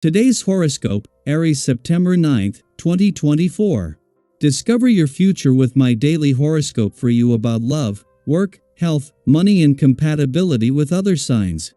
Today's horoscope, Aries September 9th, 2024. Discover your future with my daily horoscope for you about love, work, health, money and compatibility with other signs.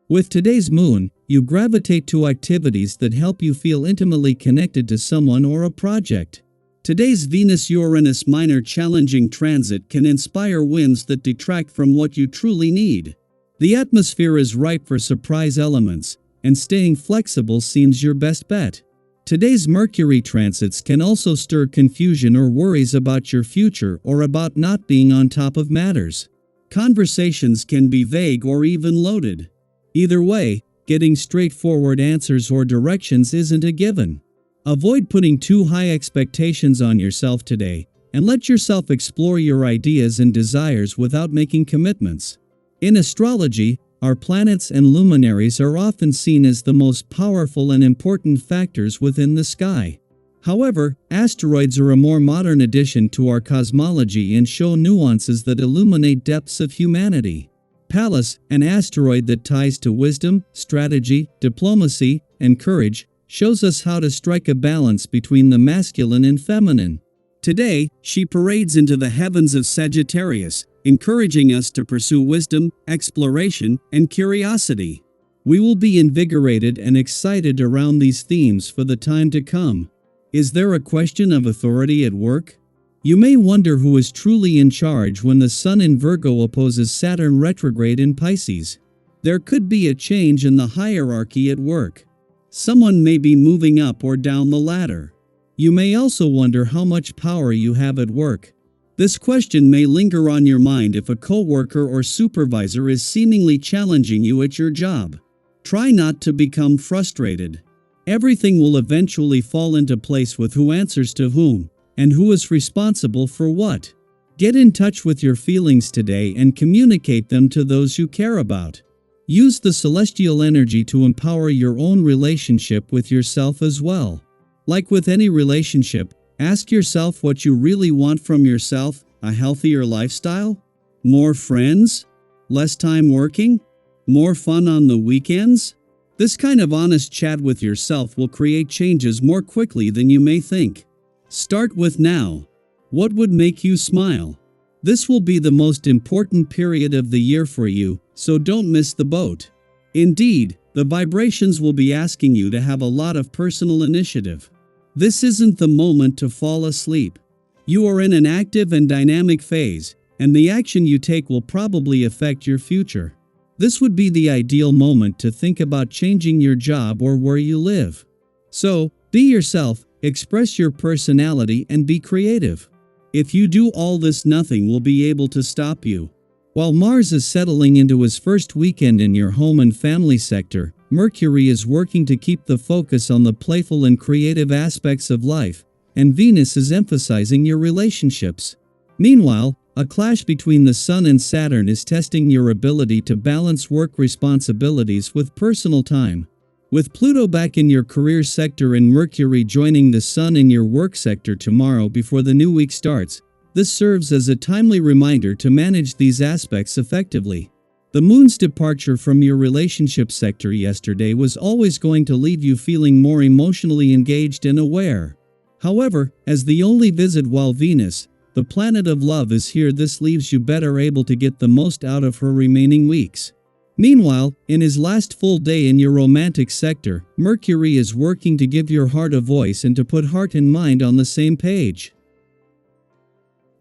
With today's moon, you gravitate to activities that help you feel intimately connected to someone or a project. Today's Venus-Uranus minor challenging transit can inspire winds that detract from what you truly need. The atmosphere is ripe for surprise elements, and staying flexible seems your best bet. Today's Mercury transits can also stir confusion or worries about your future or about not being on top of matters. Conversations can be vague or even loaded. Either way, getting straightforward answers or directions isn't a given. Avoid putting too high expectations on yourself today, and let yourself explore your ideas and desires without making commitments. In astrology, our planets and luminaries are often seen as the most powerful and important factors within the sky. However, asteroids are a more modern addition to our cosmology and show nuances that illuminate depths of humanity. Pallas, an asteroid that ties to wisdom, strategy, diplomacy, and courage, shows us how to strike a balance between the masculine and feminine. Today, she parades into the heavens of Sagittarius, encouraging us to pursue wisdom, exploration, and curiosity. We will be invigorated and excited around these themes for the time to come. Is there a question of authority at work? You may wonder who is truly in charge when the Sun in Virgo opposes Saturn retrograde in Pisces. There could be a change in the hierarchy at work. Someone may be moving up or down the ladder. You may also wonder how much power you have at work. This question may linger on your mind if a coworker or supervisor is seemingly challenging you at your job. Try not to become frustrated. Everything will eventually fall into place with who answers to whom, and who is responsible for what. Get in touch with your feelings today and communicate them to those you care about. Use the celestial energy to empower your own relationship with yourself as well. Like with any relationship, ask yourself what you really want from yourself: a healthier lifestyle? More friends? Less time working? More fun on the weekends? This kind of honest chat with yourself will create changes more quickly than you may think. Start with now. What would make you smile? This will be the most important period of the year for you, so don't miss the boat. Indeed, the vibrations will be asking you to have a lot of personal initiative. This isn't the moment to fall asleep. You are in an active and dynamic phase, and the action you take will probably affect your future. This would be the ideal moment to think about changing your job or where you live. So, be yourself, express your personality, and be creative. If you do all this, nothing will be able to stop you. While Mars is settling into his first weekend in your home and family sector, Mercury is working to keep the focus on the playful and creative aspects of life, and Venus is emphasizing your relationships. Meanwhile, a clash between the Sun and Saturn is testing your ability to balance work responsibilities with personal time. With Pluto back in your career sector and Mercury joining the Sun in your work sector tomorrow before the new week starts, this serves as a timely reminder to manage these aspects effectively. The Moon's departure from your relationship sector yesterday was always going to leave you feeling more emotionally engaged and aware. However, as the only visit while Venus, the planet of love, is here, this leaves you better able to get the most out of her remaining weeks. Meanwhile, in his last full day in your romantic sector, Mercury is working to give your heart a voice and to put heart and mind on the same page.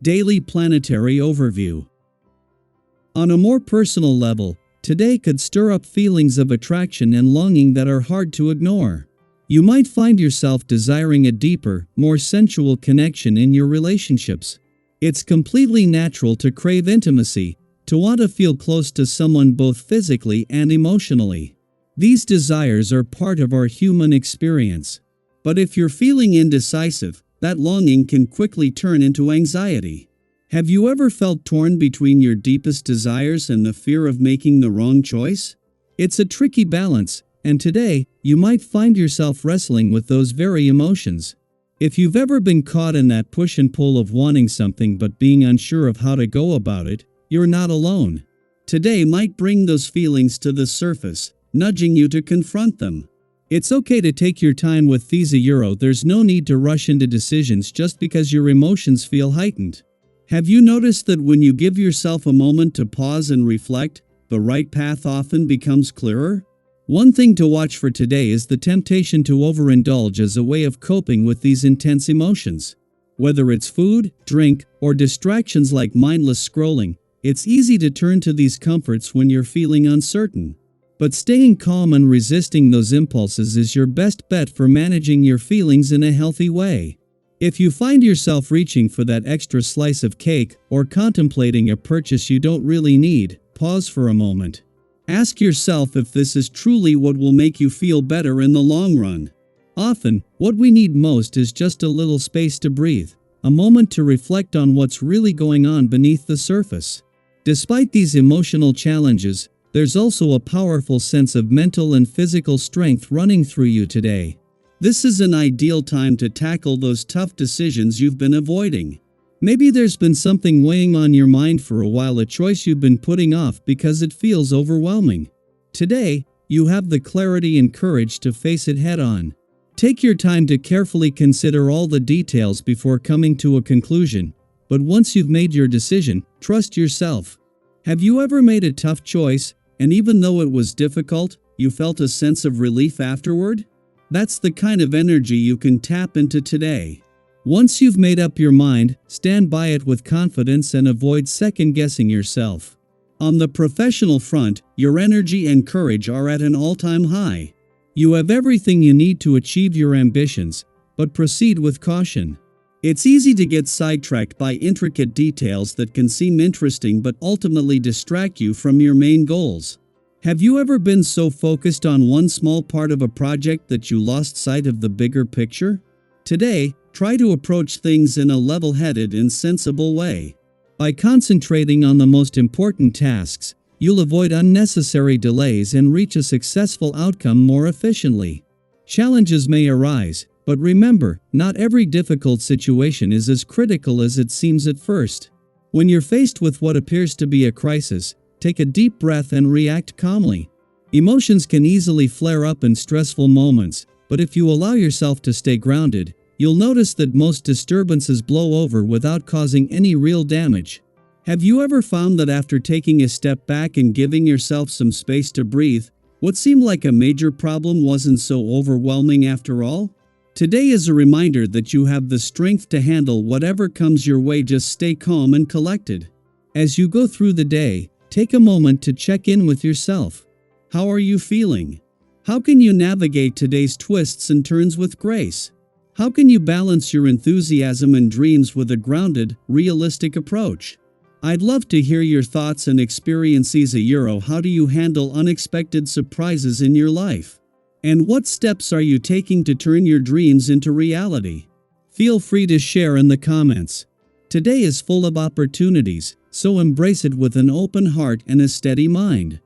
Daily Planetary Overview. On a more personal level, today could stir up feelings of attraction and longing that are hard to ignore. You might find yourself desiring a deeper, more sensual connection in your relationships. It's completely natural to crave intimacy, to want to feel close to someone both physically and emotionally. These desires are part of our human experience. But if you're feeling indecisive, that longing can quickly turn into anxiety. Have you ever felt torn between your deepest desires and the fear of making the wrong choice? It's a tricky balance, and today, you might find yourself wrestling with those very emotions. If you've ever been caught in that push and pull of wanting something but being unsure of how to go about it, you're not alone. Today might bring those feelings to the surface, nudging you to confront them. It's okay to take your time with these euro. There's no need to rush into decisions just because your emotions feel heightened. Have you noticed that when you give yourself a moment to pause and reflect, the right path often becomes clearer? One thing to watch for today is the temptation to overindulge as a way of coping with these intense emotions. Whether it's food, drink, or distractions like mindless scrolling, it's easy to turn to these comforts when you're feeling uncertain. But staying calm and resisting those impulses is your best bet for managing your feelings in a healthy way. If you find yourself reaching for that extra slice of cake or contemplating a purchase you don't really need, pause for a moment. Ask yourself if this is truly what will make you feel better in the long run. Often, what we need most is just a little space to breathe, a moment to reflect on what's really going on beneath the surface. Despite these emotional challenges, there's also a powerful sense of mental and physical strength running through you today. This is an ideal time to tackle those tough decisions you've been avoiding. Maybe there's been something weighing on your mind for a while, a choice you've been putting off because it feels overwhelming. Today, you have the clarity and courage to face it head on. Take your time to carefully consider all the details before coming to a conclusion, but once you've made your decision, trust yourself. Have you ever made a tough choice, and even though it was difficult, you felt a sense of relief afterward? That's the kind of energy you can tap into today. Once you've made up your mind, stand by it with confidence and avoid second-guessing yourself. On the professional front, your energy and courage are at an all-time high. You have everything you need to achieve your ambitions, but proceed with caution. It's easy to get sidetracked by intricate details that can seem interesting but ultimately distract you from your main goals. Have you ever been so focused on one small part of a project that you lost sight of the bigger picture? Today, try to approach things in a level-headed and sensible way. By concentrating on the most important tasks, you'll avoid unnecessary delays and reach a successful outcome more efficiently. Challenges may arise, but remember, not every difficult situation is as critical as it seems at first. When you're faced with what appears to be a crisis, take a deep breath and react calmly. Emotions can easily flare up in stressful moments, but if you allow yourself to stay grounded, you'll notice that most disturbances blow over without causing any real damage. Have you ever found that after taking a step back and giving yourself some space to breathe, what seemed like a major problem wasn't so overwhelming after all? Today is a reminder that you have the strength to handle whatever comes your way. Just stay calm and collected. As you go through the day, take a moment to check in with yourself. How are you feeling? How can you navigate today's twists and turns with grace? How can you balance your enthusiasm and dreams with a grounded, realistic approach? I'd love to hear your thoughts and experiences. How do you handle unexpected surprises in your life? And what steps are you taking to turn your dreams into reality? Feel free to share in the comments. Today is full of opportunities, so embrace it with an open heart and a steady mind.